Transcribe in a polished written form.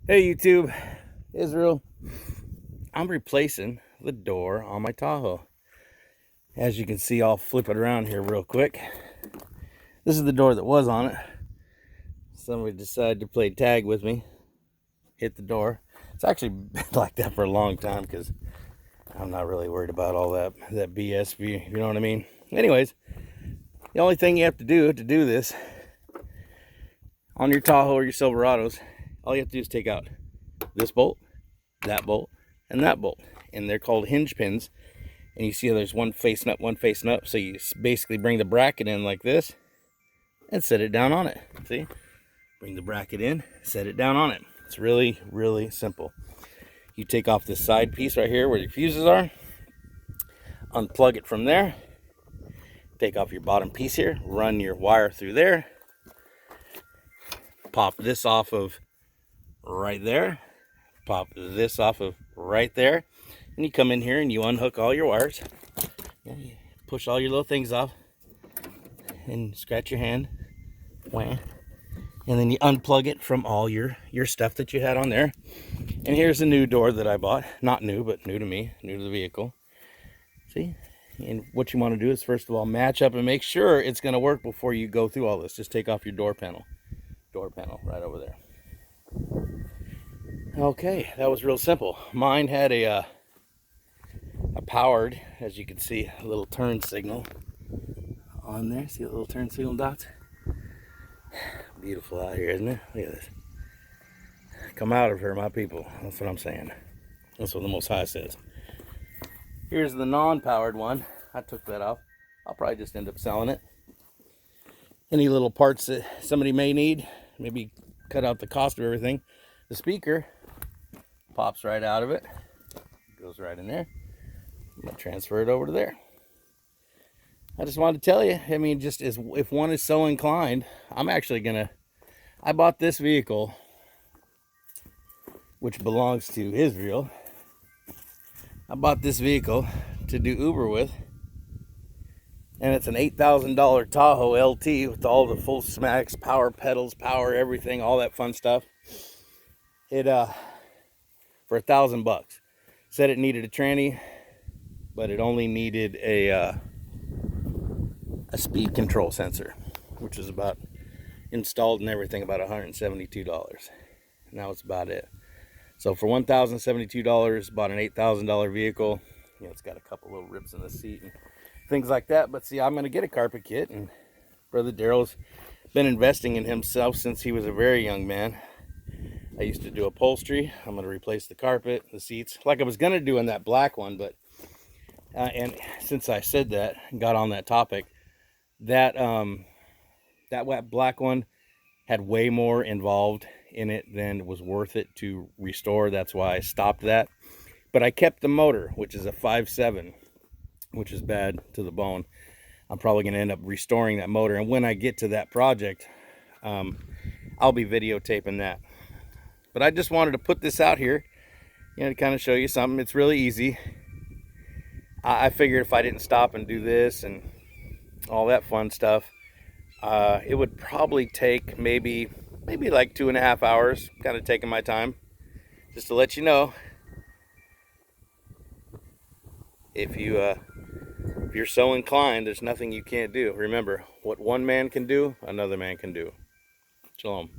Hey YouTube, Israel. I'm replacing the door on my Tahoe. As you can see, I'll flip it around here real quick. This is the door that was on it. Somebody decided to play tag with me, hit the door. It's actually been like that for a long time because I'm not really worried about all that BS, you know what I mean? Anyways, the only thing you have to do this on your Tahoe or your Silverados, all you have to do is take out this bolt, and that bolt. And they're called hinge pins. And you see there's one facing up, one facing up. So you basically bring the bracket in like this and set it down on it. See? Bring the bracket in, set it down on it. It's really, really simple. You take off this side piece right here where your fuses are, unplug it from there, take off your bottom piece here, run your wire through there, pop this off of right there, pop this off of right there, and you come in here and you unhook all your wires. You push all your little things off and scratch your hand, and then you unplug it from all your stuff that you had on there. And here's a new door that I bought. Not new, but new to me, new to the vehicle. See? And what you want to do is, first of all, match up and make sure it's going to work before you go through all this. Just take off your door panel right over there. Okay, that was real simple. Mine had a powered, as you can see, a little turn signal on there. See the little turn signal dots? Beautiful out here, isn't it? Look at this. Come out of her, my people. That's what I'm saying. That's what the Most High says. Here's the non-powered one. I took that off. I'll probably just end up selling it. Any little parts that somebody may need, maybe cut out the cost of everything. The speaker pops right out of it. Goes right in there. I'm going to transfer it over to there. I just wanted to tell you, I mean, just as if one is so inclined, I'm actually going to, I bought this vehicle, which belongs to Israel. I bought this vehicle to do Uber with, and it's an $8,000 Tahoe LT with all the full smacks, power pedals, power everything, all that fun stuff. It for $1,000. Said it needed a tranny, but it only needed a speed control sensor, which is about installed and everything about $172. And that was about it. So for $1,072, bought an $8,000 vehicle. You know, it's got a couple little rips in the seat and things like that. But see, I'm going to get a carpet kit, and Brother Daryl's been investing in himself since he was a very young man. I used to do upholstery. I'm going to replace the carpet, the seats, like I was going to do in that black one. But and since I said that, got on that topic, that black one had way more involved in it than was worth it to restore. That's why I stopped that. But I kept the motor, which is a 5.7, which is bad to the bone. I'm probably going to end up restoring that motor, and when I get to that project, I'll be videotaping that. But I just wanted to put this out here, you know, to kind of show you something. It's really easy. I figured if I didn't stop and do this and all that fun stuff, it would probably take maybe like 2.5 hours, kind of taking my time. Just to let you know, if you're so inclined, there's nothing you can't do. Remember, what one man can do, another man can do. Shalom.